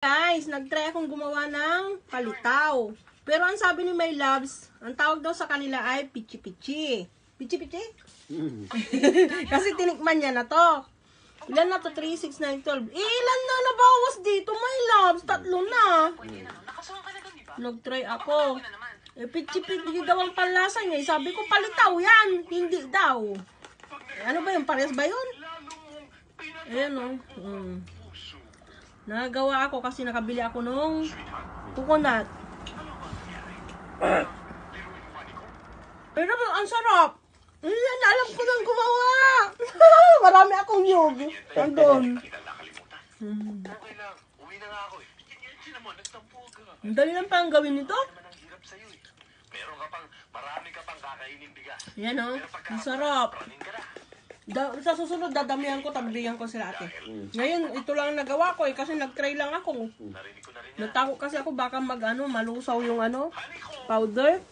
Guys, nag-try akong gumawa ng palitaw. Pero ang sabi ni My Loves, ang tawag daw sa kanila ay pichi-pichi. Pichi-pichi? Kasi tinikman niya na to. Ilan na to? 3, 6, 9, 12. Ilan na nabawas dito, My Loves? 3 na. Nag-try ako. Pichi-pichi daw ang palasa niya. Sabi ko, palitaw yan. Hindi daw. Ano ba yun? Parehas ba yun? Ayan o. Nagawa ako kasi nakabili ako nung coconut. Pero ang sarap. Ayan, alam ko nang gumawa. Marami akong yog. Andun. Ang dali lang pa ang gawin nito. Ayan o. Ang sarap. Sa susunod, dadamihan ko, tablihan ko sila ate. Ngayon, ito lang nagawa ko kasi nag-try lang ako. Natakot kasi ako baka malusaw yung powder.